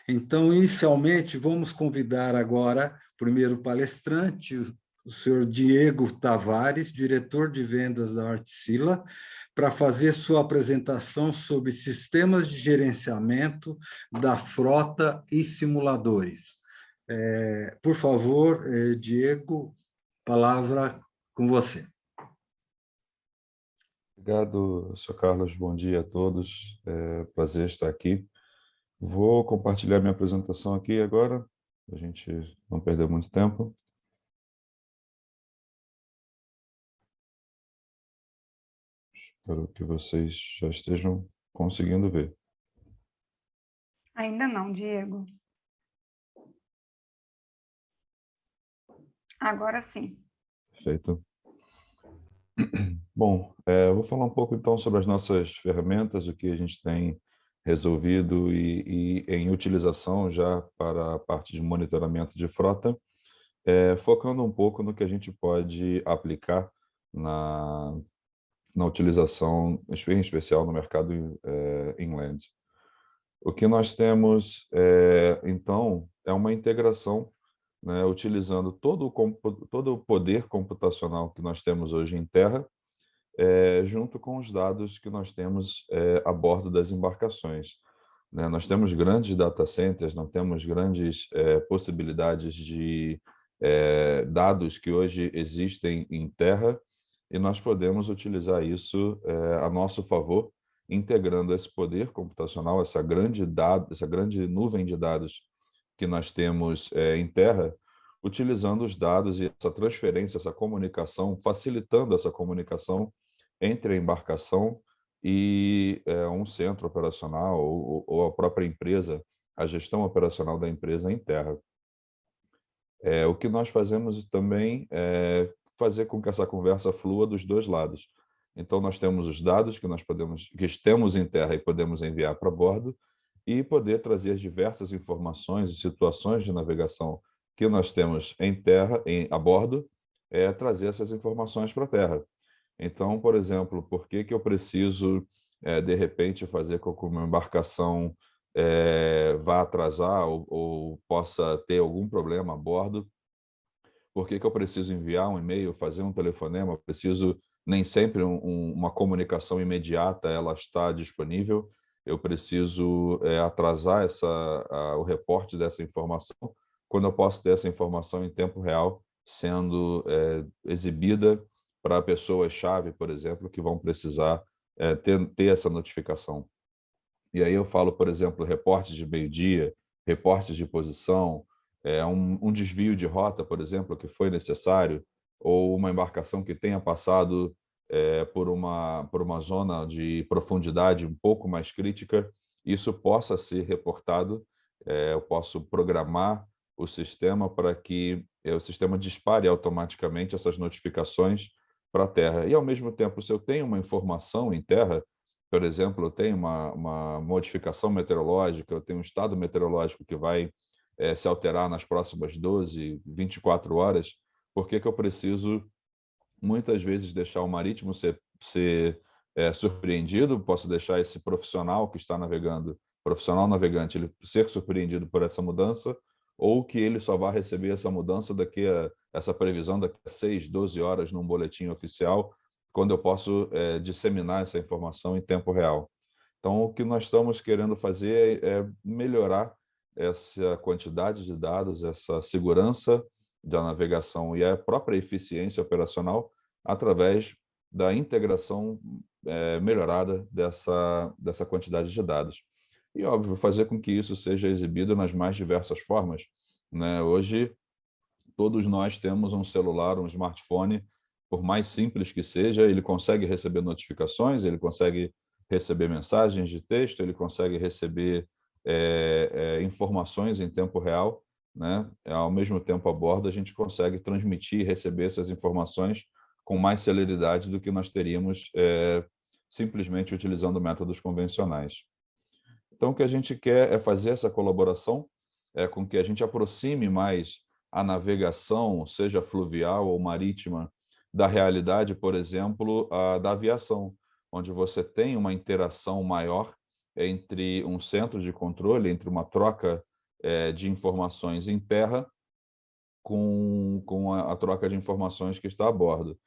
Então, inicialmente, vamos convidar agora o primeiro palestrante, o senhor Diego Tavares, diretor de vendas da Artsila, para fazer sua apresentação sobre sistemas de gerenciamento da frota e simuladores. Por favor, Diego, palavra com você. Obrigado, Sr. Carlos. Bom dia a todos. É prazer estar aqui. Vou compartilhar minha apresentação aqui agora, para a gente não perder muito tempo. Espero que vocês já estejam conseguindo ver. Ainda não, Diego. Agora sim. Perfeito. Bom, eu vou falar um pouco então sobre as nossas ferramentas, o que a gente tem resolvido e em utilização já para a parte de monitoramento de frota, focando um pouco no que a gente pode aplicar na utilização, em especial no mercado inland. O que nós temos, então, é uma integração, né, utilizando todo o poder computacional que nós temos hoje em terra, junto com os dados que nós temos a bordo das embarcações. Né? Nós temos grandes data centers, nós temos grandes possibilidades de dados que hoje existem em terra, e nós podemos utilizar isso a nosso favor, integrando esse poder computacional, essa grande nuvem de dados que nós temos em terra, utilizando os dados e essa transferência, essa comunicação, facilitando essa comunicação entre a embarcação e um centro operacional ou a própria empresa, a gestão operacional da empresa em terra. O que nós fazemos também é fazer com que essa conversa flua dos dois lados. Então, nós temos os dados que temos em terra e podemos enviar para bordo, e poder trazer as diversas informações e situações de navegação que nós temos em terra, a bordo, trazer essas informações para a terra. Então, por exemplo, por que eu preciso, de repente, fazer com que uma embarcação vá atrasar ou possa ter algum problema a bordo? Por que eu preciso enviar um e-mail, fazer um telefonema? Preciso, nem sempre uma comunicação imediata ela está disponível. Eu preciso atrasar o reporte dessa informação, quando eu posso ter essa informação em tempo real sendo exibida para pessoas-chave, por exemplo, que vão precisar ter essa notificação. E aí eu falo, por exemplo, reportes de meio-dia, reportes de posição, um desvio de rota, por exemplo, que foi necessário, ou uma embarcação que tenha passado por uma zona de profundidade um pouco mais crítica, isso possa ser reportado. Eu posso programar o sistema para que o sistema dispare automaticamente essas notificações para a terra. E, ao mesmo tempo, se eu tenho uma informação em terra, por exemplo, eu tenho uma modificação meteorológica, eu tenho um estado meteorológico que vai se alterar nas próximas 12, 24 horas, por que eu preciso, muitas vezes, deixar o marítimo ser surpreendido? Posso deixar esse profissional que está navegando, profissional navegante, ele ser surpreendido por essa mudança, ou que ele só vai receber essa mudança essa previsão daqui a 6, 12 horas num boletim oficial, quando eu posso disseminar essa informação em tempo real. Então, o que nós estamos querendo fazer é melhorar essa quantidade de dados, essa segurança da navegação e a própria eficiência operacional através da integração melhorada dessa quantidade de dados. E, óbvio, fazer com que isso seja exibido nas mais diversas formas, né? Hoje, todos nós temos um celular, um smartphone, por mais simples que seja, ele consegue receber notificações, ele consegue receber mensagens de texto, ele consegue receber informações em tempo real, né? Ao mesmo tempo, a bordo, a gente consegue transmitir e receber essas informações com mais celeridade do que nós teríamos simplesmente utilizando métodos convencionais. Então, o que a gente quer é fazer essa colaboração com que a gente aproxime mais a navegação, seja fluvial ou marítima, da realidade, por exemplo, da aviação, onde você tem uma interação maior entre um centro de controle, entre uma troca de informações em terra com a troca de informações que está a bordo.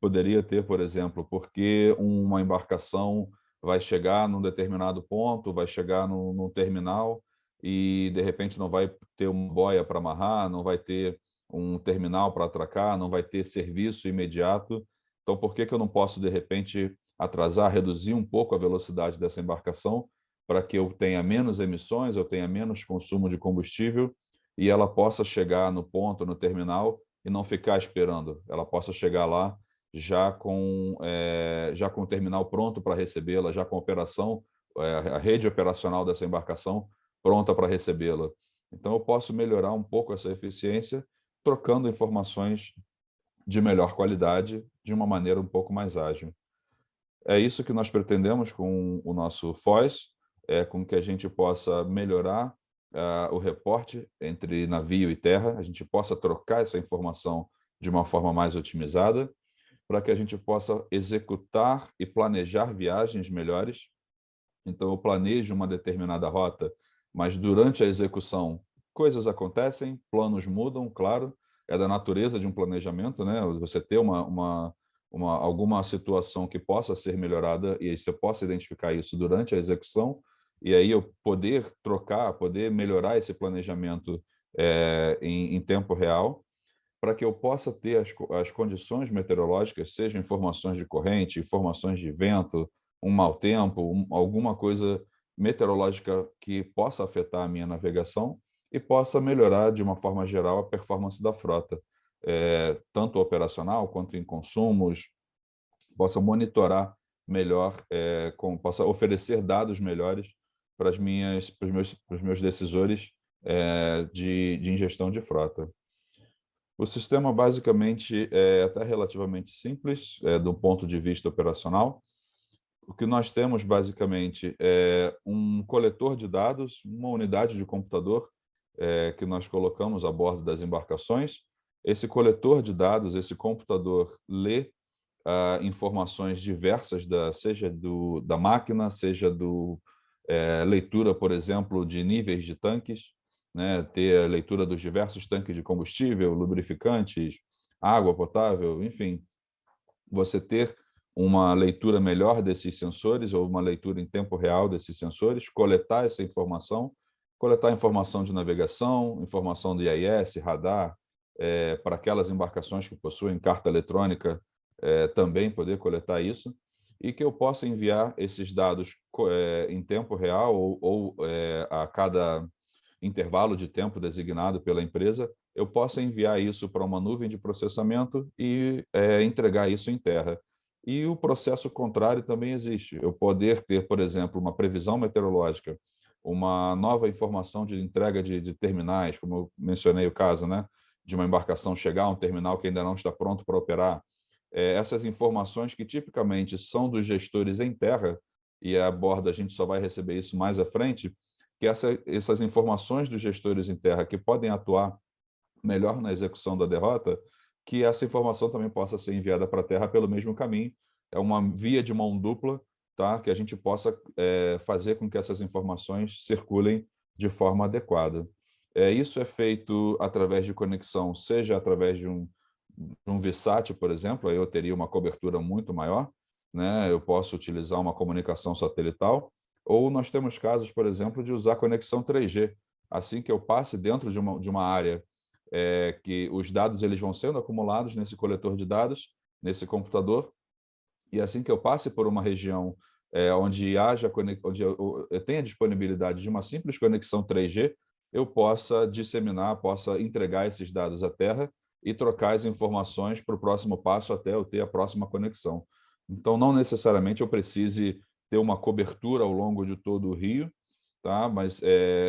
Poderia ter, por exemplo, porque uma embarcação vai chegar num determinado ponto, vai chegar num terminal e, de repente, não vai ter uma boia para amarrar, não vai ter um terminal para atracar, não vai ter serviço imediato. Então, por que que eu não posso, de repente, atrasar, reduzir um pouco a velocidade dessa embarcação para que eu tenha menos emissões, eu tenha menos consumo de combustível e ela possa chegar no ponto, no terminal, e não ficar esperando. Ela possa chegar lá já com o terminal pronto para recebê-la, já com a operação, a rede operacional dessa embarcação pronta para recebê-la. Então, eu posso melhorar um pouco essa eficiência, trocando informações de melhor qualidade, de uma maneira um pouco mais ágil. É isso que nós pretendemos com o nosso FOIS, com que a gente possa melhorar o reporte entre navio e terra, a gente possa trocar essa informação de uma forma mais otimizada, para que a gente possa executar e planejar viagens melhores. Então, eu planejo uma determinada rota, mas durante a execução, coisas acontecem, planos mudam, claro, é da natureza de um planejamento, né? Você ter alguma situação que possa ser melhorada e aí você possa identificar isso durante a execução, e aí eu poder trocar, poder melhorar esse planejamento em tempo real, para que eu possa ter as condições meteorológicas, sejam informações de corrente, informações de vento, um mau tempo, alguma coisa meteorológica que possa afetar a minha navegação e possa melhorar, de uma forma geral, a performance da frota, tanto operacional quanto em consumos, possa monitorar melhor, possa oferecer dados melhores para os meus decisores de ingestão de frota. O sistema, basicamente, é até relativamente simples, do ponto de vista operacional. O que nós temos, basicamente, é um coletor de dados, uma unidade de computador que nós colocamos a bordo das embarcações. Esse coletor de dados, esse computador, lê informações diversas, seja da máquina, seja leitura, por exemplo, de níveis de tanques, né? Ter a leitura dos diversos tanques de combustível, lubrificantes, água potável, enfim. Você ter uma leitura melhor desses sensores ou uma leitura em tempo real desses sensores, coletar essa informação, coletar informação de navegação, informação de IIS, radar, para aquelas embarcações que possuem carta eletrônica, também poder coletar isso, e que eu possa enviar esses dados em tempo real ou a cada intervalo de tempo designado pela empresa, eu possa enviar isso para uma nuvem de processamento e entregar isso em terra. E o processo contrário também existe. Eu poder ter, por exemplo, uma previsão meteorológica, uma nova informação de entrega de terminais, como eu mencionei o caso, né, de uma embarcação chegar a um terminal que ainda não está pronto para operar. Essas informações que tipicamente são dos gestores em terra, e a bordo a gente só vai receber isso mais à frente, que essas informações dos gestores em terra que podem atuar melhor na execução da derrota, que essa informação também possa ser enviada para a terra pelo mesmo caminho. É uma via de mão dupla, tá? Que a gente possa fazer com que essas informações circulem de forma adequada. Isso é feito através de conexão, seja através de um VSAT, por exemplo, aí eu teria uma cobertura muito maior, né? Eu posso utilizar uma comunicação satelital, ou nós temos casos, por exemplo, de usar conexão 3G. Assim que eu passe dentro de uma área que os dados eles vão sendo acumulados nesse coletor de dados, nesse computador, e assim que eu passe por uma região onde eu tenha disponibilidade de uma simples conexão 3G, eu possa disseminar, possa entregar esses dados à Terra e trocar as informações para o próximo passo até eu ter a próxima conexão. Então, não necessariamente eu precise ter uma cobertura ao longo de todo o rio, tá? Mas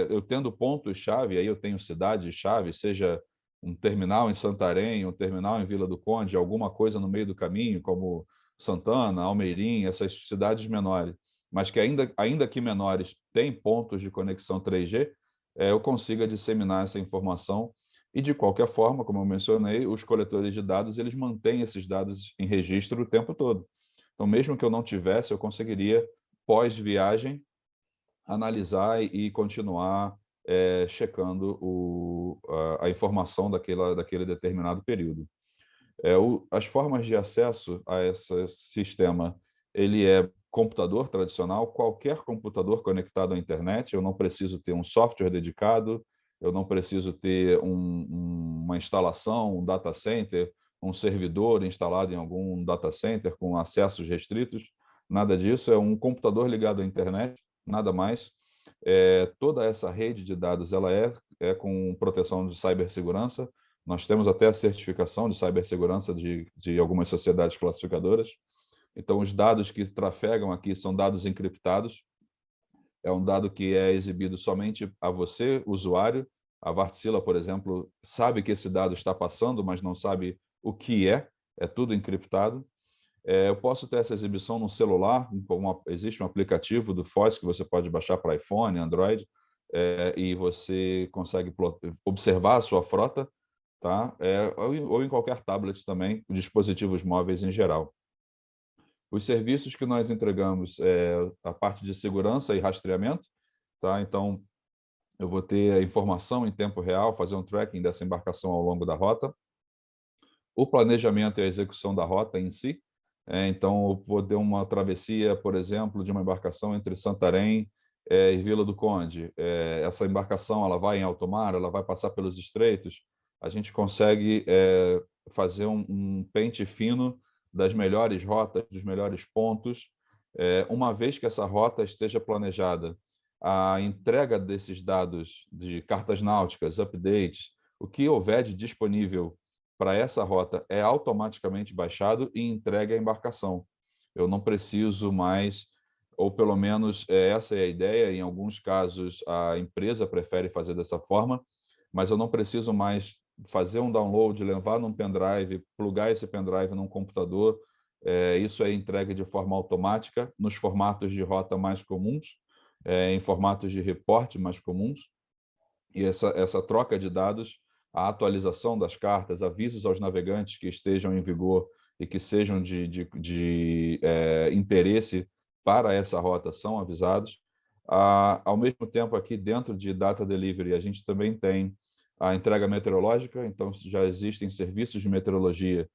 eu tendo pontos-chave, aí eu tenho cidades-chave, seja um terminal em Santarém, um terminal em Vila do Conde, alguma coisa no meio do caminho, como Santana, Almeirim, essas cidades menores, mas que ainda que menores têm pontos de conexão 3G, eu consiga disseminar essa informação e, de qualquer forma, como eu mencionei, os coletores de dados, eles mantêm esses dados em registro o tempo todo. Então, mesmo que eu não tivesse, eu conseguiria, pós-viagem, analisar e continuar checando a informação daquele determinado período. As formas de acesso a esse sistema, ele é computador tradicional, qualquer computador conectado à internet, eu não preciso ter um software dedicado, eu não preciso ter uma instalação, um data center, um servidor instalado em algum data center com acessos restritos, nada disso, é um computador ligado à internet, nada mais. Toda essa rede de dados ela é com proteção de cibersegurança. Nós temos até a certificação de cibersegurança de algumas sociedades classificadoras. Então, os dados que trafegam aqui são dados encriptados. É um dado que é exibido somente a você, usuário. A Wärtsilä, por exemplo, sabe que esse dado está passando, mas não sabe o que é. É tudo encriptado. Eu posso ter essa exibição no celular, existe um aplicativo do FOIS que você pode baixar para iPhone, Android, e você consegue observar a sua frota, tá? Ou em qualquer tablet também, dispositivos móveis em geral. Os serviços que nós entregamos a parte de segurança e rastreamento, tá? Então, eu vou ter a informação em tempo real, fazer um tracking dessa embarcação ao longo da rota, o planejamento e a execução da rota em si. Então, eu vou ter uma travessia, por exemplo, de uma embarcação entre Santarém e Vila do Conde. Essa embarcação ela vai em alto mar, ela vai passar pelos estreitos. A gente consegue fazer um pente fino das melhores rotas, dos melhores pontos. Uma vez que essa rota esteja planejada, a entrega desses dados de cartas náuticas, updates, o que houver de disponível para essa rota é automaticamente baixado e entregue à embarcação. Eu não preciso mais, ou pelo menos essa é a ideia, em alguns casos a empresa prefere fazer dessa forma, mas eu não preciso mais fazer um download, levar num pendrive, plugar esse pendrive num computador. Isso é entregue de forma automática nos formatos de rota mais comuns, em formatos de reporte mais comuns, e essa troca de dados, a atualização das cartas, avisos aos navegantes que estejam em vigor e que sejam de interesse para essa rota são avisados. Ao mesmo tempo, aqui dentro de Data Delivery, a gente também tem a entrega meteorológica, então já existem serviços de meteorologia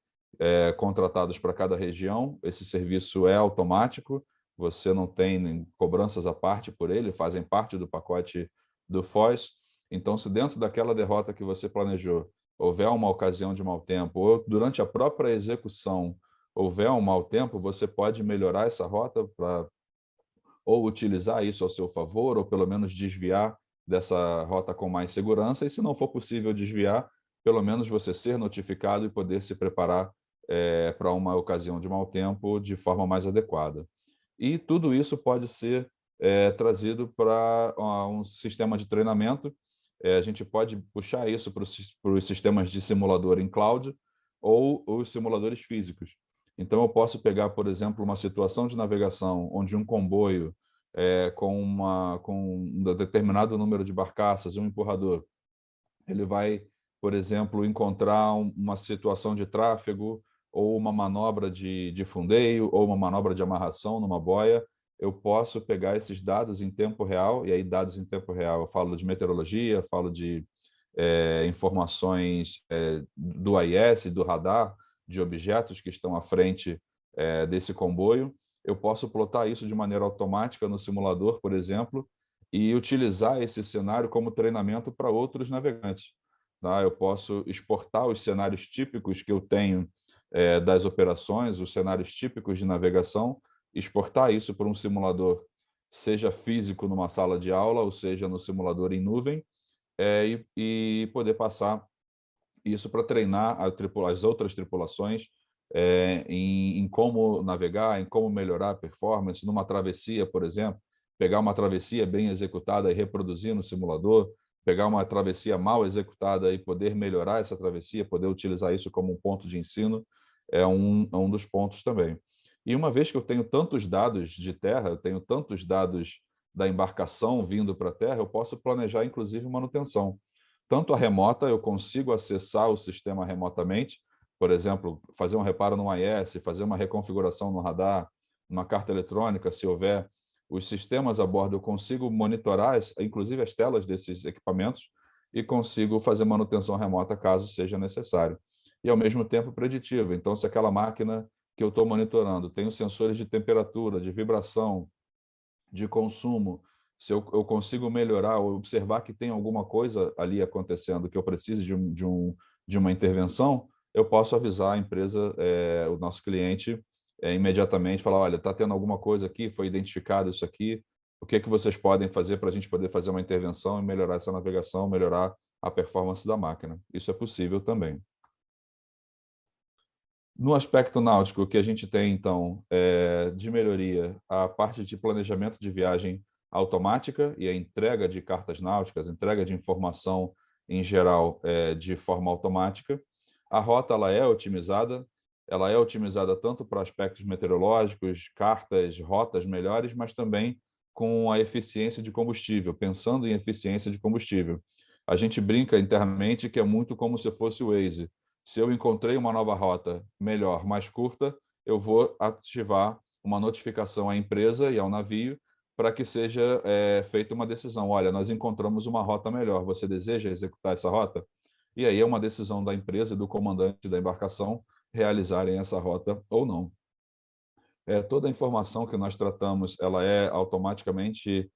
contratados para cada região. Esse serviço é automático, você não tem cobranças à parte por ele, fazem parte do pacote do FOIS. Então, se dentro daquela derrota que você planejou houver uma ocasião de mau tempo, ou durante a própria execução houver um mau tempo, você pode melhorar essa rota para ou utilizar isso ao seu favor, ou pelo menos desviar dessa rota com mais segurança, e se não for possível desviar, pelo menos você ser notificado e poder se preparar para uma ocasião de mau tempo de forma mais adequada. E tudo isso pode ser trazido para um sistema de treinamento. A gente pode puxar isso para os sistemas de simulador em cloud ou os simuladores físicos. Então, eu posso pegar, por exemplo, uma situação de navegação onde um comboio com um determinado número de barcaças, um empurrador, ele vai, por exemplo, encontrar uma situação de tráfego ou uma manobra de fundeio ou uma manobra de amarração numa boia. Eu posso pegar esses dados em tempo real, e aí dados em tempo real eu falo de meteorologia, falo de informações do AIS, do radar, de objetos que estão à frente desse comboio. Eu posso plotar isso de maneira automática no simulador, por exemplo, e utilizar esse cenário como treinamento para outros navegantes. Tá? Eu posso exportar os cenários típicos que eu tenho das operações, os cenários típicos de navegação, exportar isso para um simulador, seja físico numa sala de aula, ou seja no simulador em nuvem, e poder passar isso para treinar as outras tripulações em como navegar, em como melhorar a performance, numa travessia, por exemplo, pegar uma travessia bem executada e reproduzir no simulador, pegar uma travessia mal executada e poder melhorar essa travessia, poder utilizar isso como um ponto de ensino, é um dos pontos também. E uma vez que eu tenho tantos dados de terra, eu tenho tantos dados da embarcação vindo para a terra, eu posso planejar, inclusive, manutenção. Tanto a remota, eu consigo acessar o sistema remotamente, por exemplo, fazer um reparo no AIS, fazer uma reconfiguração no radar, uma carta eletrônica, se houver os sistemas a bordo, eu consigo monitorar, inclusive as telas desses equipamentos, e consigo fazer manutenção remota caso seja necessário. E, ao mesmo tempo, preditivo. Então, se aquela máquina que eu estou monitorando tem os sensores de temperatura, de vibração, de consumo, se eu consigo melhorar ou observar que tem alguma coisa ali acontecendo que eu precise de uma intervenção, eu posso avisar a empresa, o nosso cliente, imediatamente, falar, olha, está tendo alguma coisa aqui, foi identificado isso aqui, o que vocês podem fazer para a gente poder fazer uma intervenção e melhorar essa navegação, melhorar a performance da máquina. Isso é possível também. No aspecto náutico, o que a gente tem, então, de melhoria, a parte de planejamento de viagem automática e a entrega de cartas náuticas, entrega de informação em geral de forma automática. A rota ela é otimizada tanto para aspectos meteorológicos, cartas, rotas melhores, mas também com a eficiência de combustível, pensando em eficiência de combustível. A gente brinca internamente que é muito como se fosse o Waze. Se eu encontrei uma nova rota melhor, mais curta, eu vou ativar uma notificação à empresa e ao navio para que seja feita uma decisão. Olha, nós encontramos uma rota melhor, você deseja executar essa rota? E aí é uma decisão da empresa e do comandante da embarcação realizarem essa rota ou não. Toda a informação que nós tratamos, ela é automaticamente,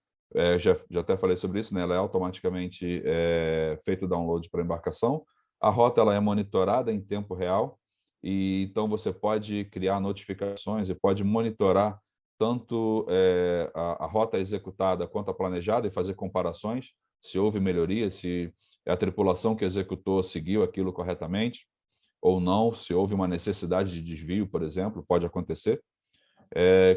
já até falei sobre isso, né? Ela é automaticamente feito o download para a embarcação. A rota ela é monitorada em tempo real, e então você pode criar notificações e pode monitorar tanto a rota executada quanto a planejada e fazer comparações, se houve melhoria, se a tripulação que executou seguiu aquilo corretamente ou não, se houve uma necessidade de desvio, por exemplo, pode acontecer.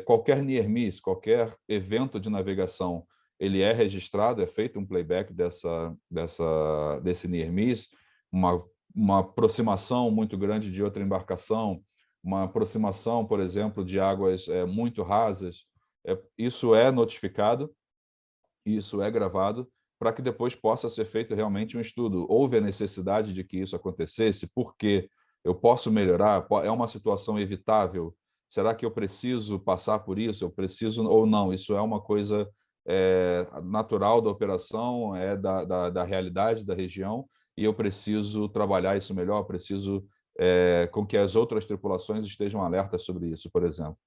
Qualquer near miss, qualquer evento de navegação, ele é registrado, é feito um playback desse near miss, uma aproximação muito grande de outra embarcação, uma aproximação, por exemplo, de águas muito rasas. Isso é notificado, isso é gravado, para que depois possa ser feito realmente um estudo. Houve a necessidade de que isso acontecesse? Por quê? Eu posso melhorar? É uma situação evitável? Será que eu preciso passar por isso? Eu preciso ou não? Isso é uma coisa natural da operação, da realidade da região, e eu preciso trabalhar isso melhor, preciso com que as outras tripulações estejam alertas sobre isso, por exemplo.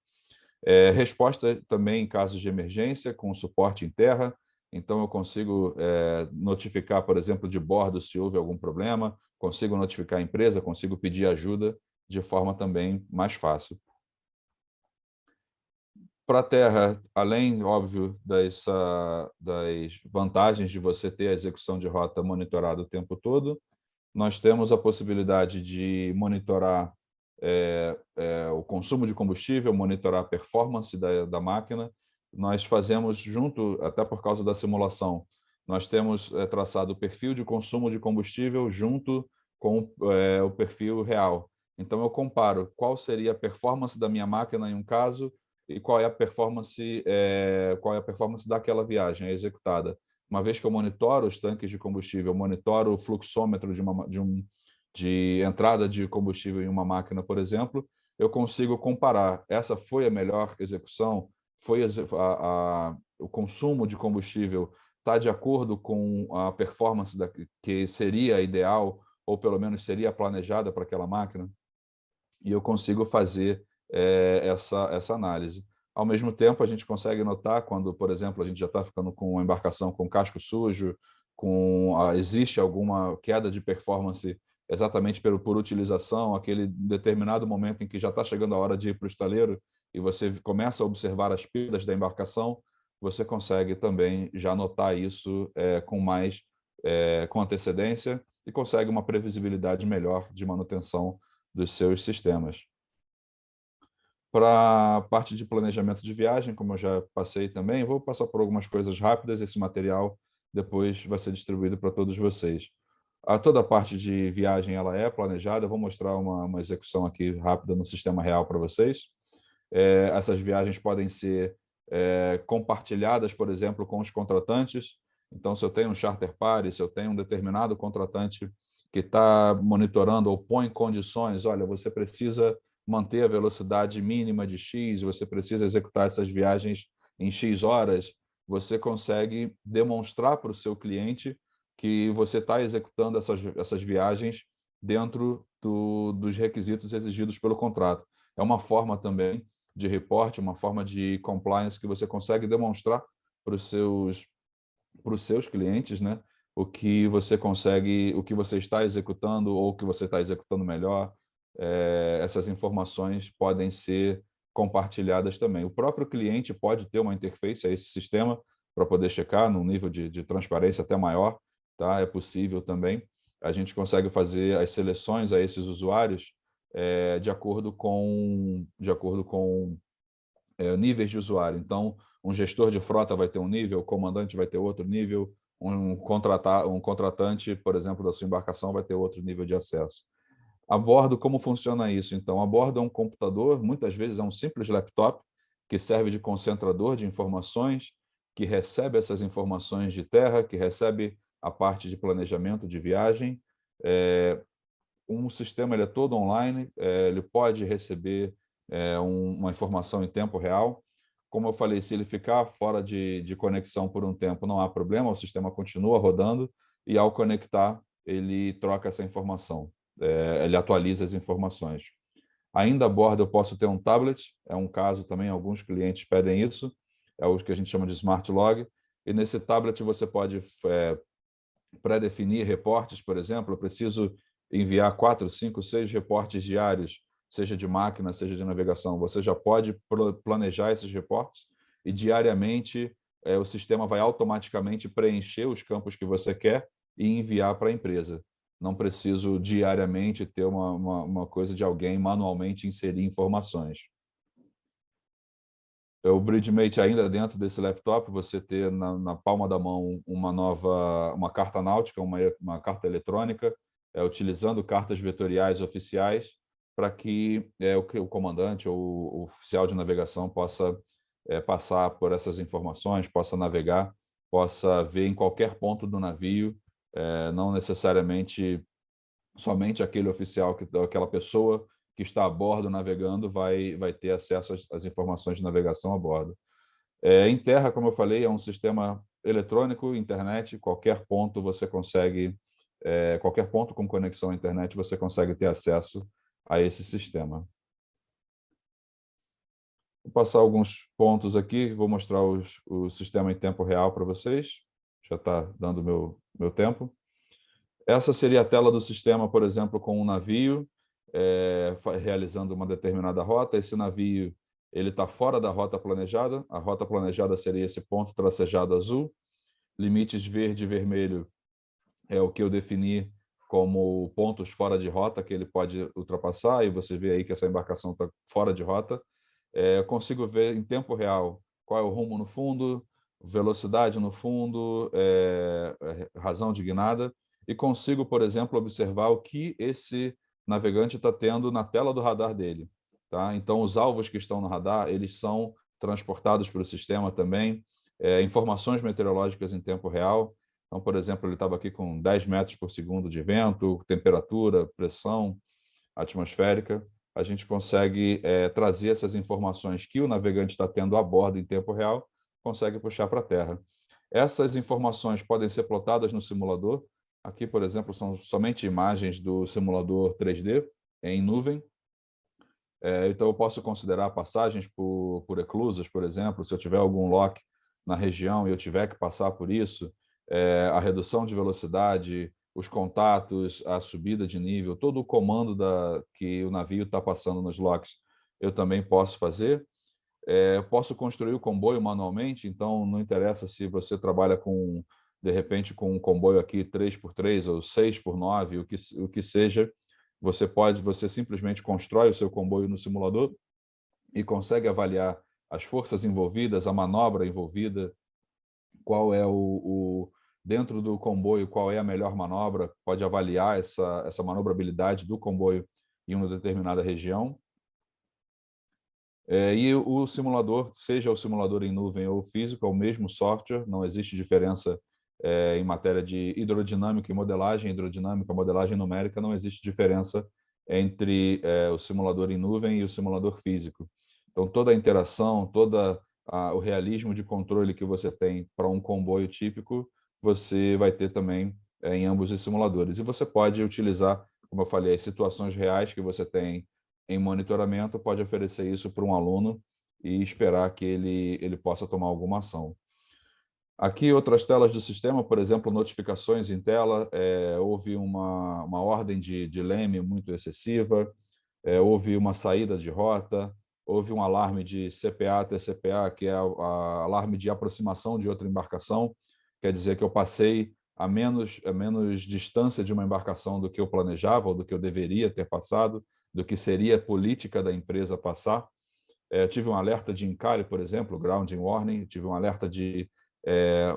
Resposta também em casos de emergência, com suporte em terra. Então, eu consigo notificar, por exemplo, de bordo se houve algum problema, consigo notificar a empresa, consigo pedir ajuda de forma também mais fácil. Para a terra, além, óbvio, das vantagens de você ter a execução de rota monitorada o tempo todo, nós temos a possibilidade de monitorar o consumo de combustível, monitorar a performance da máquina. Nós fazemos junto, até por causa da simulação, nós temos traçado o perfil de consumo de combustível junto com o perfil real. Então, eu comparo qual seria a performance da minha máquina em um caso e qual é a performance daquela viagem executada. Uma vez que eu monitoro os tanques de combustível, monitoro o fluxômetro de entrada de combustível em uma máquina, por exemplo, eu consigo comparar. Essa foi a melhor execução? Foi o consumo de combustível está de acordo com a performance que seria ideal, ou pelo menos seria planejada para aquela máquina? E eu consigo fazer essa análise. Ao mesmo tempo, a gente consegue notar quando, por exemplo, a gente já está ficando com uma embarcação com casco sujo, existe alguma queda de performance exatamente por utilização, aquele determinado momento em que já está chegando a hora de ir para o estaleiro e você começa a observar as perdas da embarcação, você consegue também já notar isso com antecedência e consegue uma previsibilidade melhor de manutenção dos seus sistemas. Para a parte de planejamento de viagem, como eu já passei também, vou passar por algumas coisas rápidas, esse material depois vai ser distribuído para todos vocês. Toda a parte de viagem ela é planejada, eu vou mostrar uma execução aqui rápida no sistema real para vocês. Essas viagens podem ser compartilhadas, por exemplo, com os contratantes. Então, se eu tenho um charter party, se eu tenho um determinado contratante que está monitorando ou põe condições, olha, você precisa manter a velocidade mínima de X, você precisa executar essas viagens em X horas, você consegue demonstrar para o seu cliente que você está executando essas viagens dentro dos requisitos exigidos pelo contrato. É uma forma também de reporte, uma forma de compliance que você consegue demonstrar para os seus clientes, né? O que você consegue, o que você está executando ou o que você está executando melhor. Essas informações podem ser compartilhadas também. O próprio cliente pode ter uma interface a esse sistema para poder checar num nível de transparência até maior, tá? É possível também. A gente consegue fazer as seleções a esses usuários de acordo com níveis de usuário. Então, um gestor de frota vai ter um nível, o comandante vai ter outro nível, um contratante, por exemplo, da sua embarcação vai ter outro nível de acesso. A bordo, como funciona isso? Então, a bordo é um computador, muitas vezes é um simples laptop, que serve de concentrador de informações, que recebe essas informações de terra, que recebe a parte de planejamento de viagem. Um sistema ele é todo online, ele pode receber uma informação em tempo real. Como eu falei, se ele ficar fora de conexão por um tempo, não há problema, o sistema continua rodando e, ao conectar, ele troca essa informação, ele atualiza as informações. Ainda a bordo eu posso ter um tablet, é um caso também, alguns clientes pedem isso, é o que a gente chama de Smart Log, e nesse tablet você pode pré-definir reportes, por exemplo. Eu preciso enviar 4, 5, 6 reportes diários, seja de máquina, seja de navegação. Você já pode planejar esses reportes e diariamente o sistema vai automaticamente preencher os campos que você quer e enviar para a empresa. Não preciso diariamente ter uma coisa de alguém manualmente inserir informações. O Bridgemate, ainda dentro desse laptop, você ter na palma da mão uma carta náutica, uma carta eletrônica, utilizando cartas vetoriais oficiais, para que o comandante ou o oficial de navegação possa passar por essas informações, possa navegar, possa ver em qualquer ponto do navio, não necessariamente somente aquele oficial, aquela pessoa que está a bordo navegando vai ter acesso às informações de navegação a bordo. Em terra, como eu falei, é um sistema eletrônico, internet, qualquer ponto você consegue, qualquer ponto com conexão à internet você consegue ter acesso a esse sistema. Vou passar alguns pontos aqui, vou mostrar o sistema em tempo real para vocês. Já está dando meu tempo. Essa seria a tela do sistema, por exemplo, com um navio realizando uma determinada rota. Esse navio está fora da rota planejada. A rota planejada seria esse ponto tracejado azul. Limites verde e vermelho é o que eu defini como pontos fora de rota que ele pode ultrapassar, e você vê aí que essa embarcação está fora de rota. Eu consigo ver em tempo real qual é o rumo no fundo, velocidade no fundo, razão de guinada, e consigo, por exemplo, observar o que esse navegante está tendo na tela do radar dele. Tá? Então, os alvos que estão no radar, eles são transportados para o sistema também, informações meteorológicas em tempo real. Então, por exemplo, ele estava aqui com 10 metros por segundo de vento, temperatura, pressão atmosférica. A gente consegue trazer essas informações que o navegante está tendo a bordo em tempo real, consegue puxar para a terra. Essas informações podem ser plotadas no simulador. Aqui, por exemplo, são somente imagens do simulador 3D em nuvem. Então, eu posso considerar passagens por eclusas, por exemplo, se eu tiver algum lock na região e eu tiver que passar por isso, a redução de velocidade, os contatos, a subida de nível, todo o comando que o navio está passando nos locks, eu também posso fazer. Eu posso construir o comboio manualmente, então não interessa se você trabalha de repente, com um comboio aqui 3x3 ou 6x9, o que seja, você simplesmente constrói o seu comboio no simulador e consegue avaliar as forças envolvidas, a manobra envolvida, qual é dentro do comboio, qual é a melhor manobra, pode avaliar essa manobrabilidade do comboio em uma determinada região. E o simulador, seja o simulador em nuvem ou físico, é o mesmo software, não existe diferença em matéria de hidrodinâmica e modelagem. Hidrodinâmica, modelagem numérica, não existe diferença entre o simulador em nuvem e o simulador físico. Então, toda a interação, toda o realismo de controle que você tem para um comboio típico, você vai ter também em ambos os simuladores. E você pode utilizar, como eu falei, as situações reais que você tem em monitoramento, pode oferecer isso para um aluno e esperar que ele possa tomar alguma ação. Aqui, outras telas do sistema, por exemplo, notificações em tela, houve uma ordem de leme muito excessiva, houve uma saída de rota, houve um alarme de CPA, TCPA, que é alarme de aproximação de outra embarcação, quer dizer que eu passei a menos distância de uma embarcação do que eu planejava, ou do que eu deveria ter passado, do que seria política da empresa passar. Tive um alerta de encalhe, por exemplo, grounding warning, tive um alerta de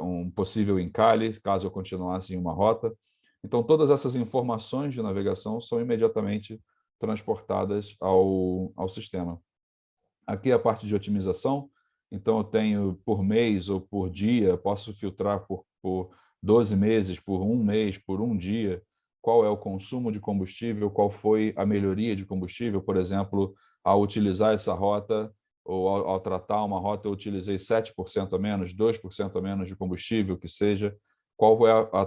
um possível encalhe, caso eu continuasse em uma rota. Então, todas essas informações de navegação são imediatamente transportadas ao sistema. Aqui é a parte de otimização, então eu tenho por mês ou por dia, posso filtrar por 12 meses, por um mês, por um dia, qual é o consumo de combustível, qual foi a melhoria de combustível, por exemplo, ao utilizar essa rota, ou ao tratar uma rota, eu utilizei 7% a menos, 2% a menos de combustível, que seja, qual é a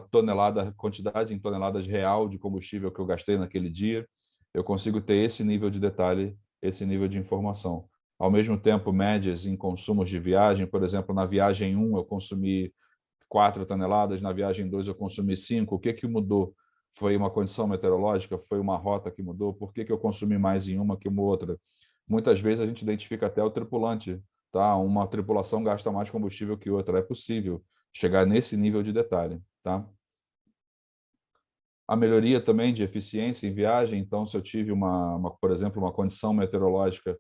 quantidade em toneladas real de combustível que eu gastei naquele dia, eu consigo ter esse nível de detalhe, esse nível de informação. Ao mesmo tempo, médias em consumos de viagem, por exemplo, na viagem 1 eu consumi 4 toneladas, na viagem 2 eu consumi 5. O que mudou? Foi uma condição meteorológica? Foi uma rota que mudou? Por que eu consumi mais em uma que uma outra? Muitas vezes a gente identifica até o tripulante. Tá? Uma tripulação gasta mais combustível que outra. É possível chegar nesse nível de detalhe. Tá? A melhoria também de eficiência em viagem. Então, se eu tive, por exemplo, uma condição meteorológica,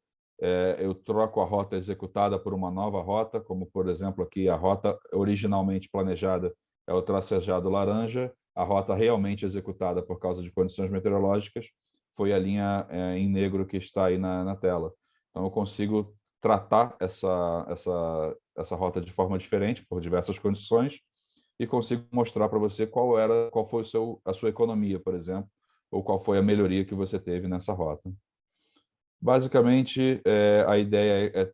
eu troco a rota executada por uma nova rota, como, por exemplo, aqui a rota originalmente planejada é o tracejado laranja, a rota realmente executada por causa de condições meteorológicas foi a linha em negro que está aí na tela. Então, eu consigo tratar essa rota de forma diferente, por diversas condições, e consigo mostrar para você qual foi a sua economia, por exemplo, ou qual foi a melhoria que você teve nessa rota. Basicamente, a ideia é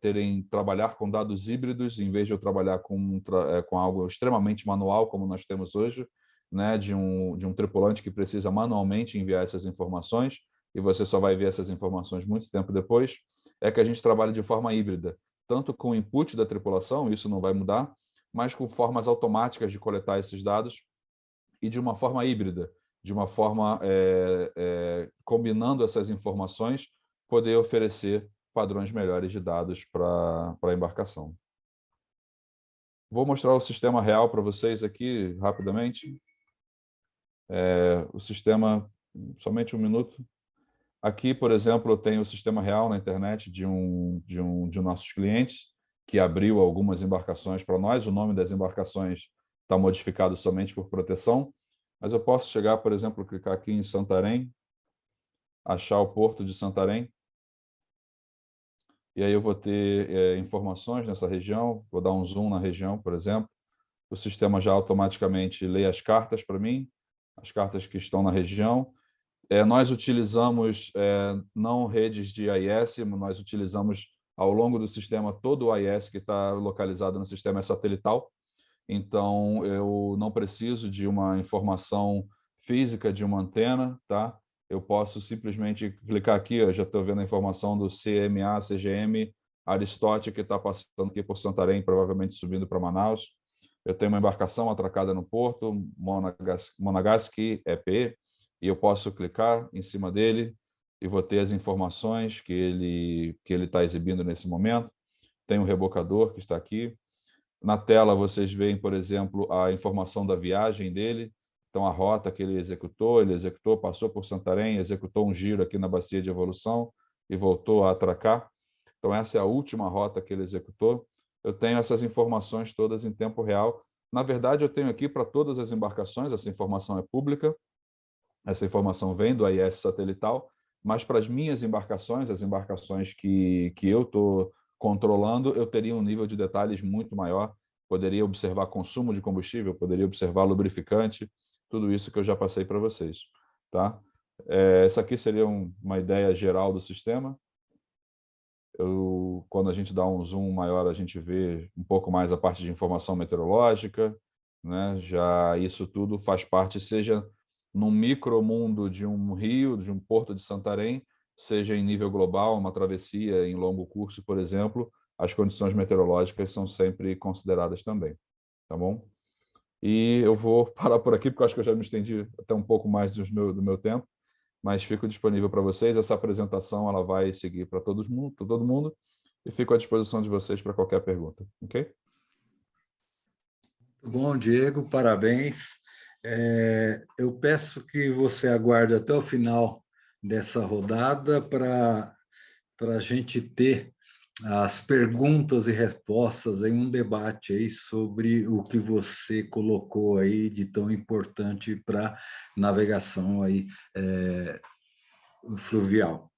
trabalhar com dados híbridos, em vez de eu trabalhar com algo extremamente manual, como nós temos hoje, né, de um tripulante que precisa manualmente enviar essas informações, e você só vai ver essas informações muito tempo depois, é que a gente trabalha de forma híbrida, tanto com o input da tripulação, isso não vai mudar, mas com formas automáticas de coletar esses dados e de uma forma híbrida, de uma forma combinando essas informações, poder oferecer padrões melhores de dados para a embarcação. Vou mostrar o sistema real para vocês aqui, rapidamente. O sistema, somente um minuto. Aqui, por exemplo, eu tenho o sistema real na internet de nossos clientes, que abriu algumas embarcações para nós. O nome das embarcações está modificado somente por proteção, mas eu posso chegar, por exemplo, clicar aqui em Santarém, achar o porto de Santarém, e aí eu vou ter informações nessa região, vou dar um zoom na região, por exemplo. O sistema já automaticamente lê as cartas para mim, as cartas que estão na região. Nós utilizamos não redes de AIS, nós utilizamos ao longo do sistema todo o AIS que está localizado no sistema satelital. Então, eu não preciso de uma informação física de uma antena, tá? Eu posso simplesmente clicar aqui, eu já estou vendo a informação do CMA, CGM, Aristote, que está passando aqui por Santarém, provavelmente subindo para Manaus. Eu tenho uma embarcação atracada no porto, Monegasque EP, e eu posso clicar em cima dele e vou ter as informações que ele está exibindo nesse momento. Tem um rebocador que está aqui. Na tela vocês veem, por exemplo, a informação da viagem dele, então a rota que ele executou, passou por Santarém, executou um giro aqui na Bacia de Evolução e voltou a atracar. Então essa é a última rota que ele executou. Eu tenho essas informações todas em tempo real. Na verdade, eu tenho aqui para todas as embarcações, essa informação é pública, essa informação vem do AIS satelital, mas para as minhas embarcações, as embarcações que eu estou controlando, eu teria um nível de detalhes muito maior, poderia observar consumo de combustível, poderia observar lubrificante, tudo isso que eu já passei para vocês. Tá? Essa aqui seria uma ideia geral do sistema. Quando a gente dá um zoom maior, a gente vê um pouco mais a parte de informação meteorológica, né? Já isso tudo faz parte, seja num micromundo de um rio, de um porto de Santarém, seja em nível global, uma travessia em longo curso, por exemplo, as condições meteorológicas são sempre consideradas também, tá bom? E eu vou parar por aqui, porque eu acho que eu já me estendi até um pouco mais do meu tempo, mas fico disponível para vocês. Essa apresentação ela vai seguir para todo mundo, e fico à disposição de vocês para qualquer pergunta, ok? Muito bom, Diego, parabéns. Eu peço que você aguarde até o final dessa rodada para a gente ter as perguntas e respostas em um debate aí sobre o que você colocou aí de tão importante para navegação aí fluvial.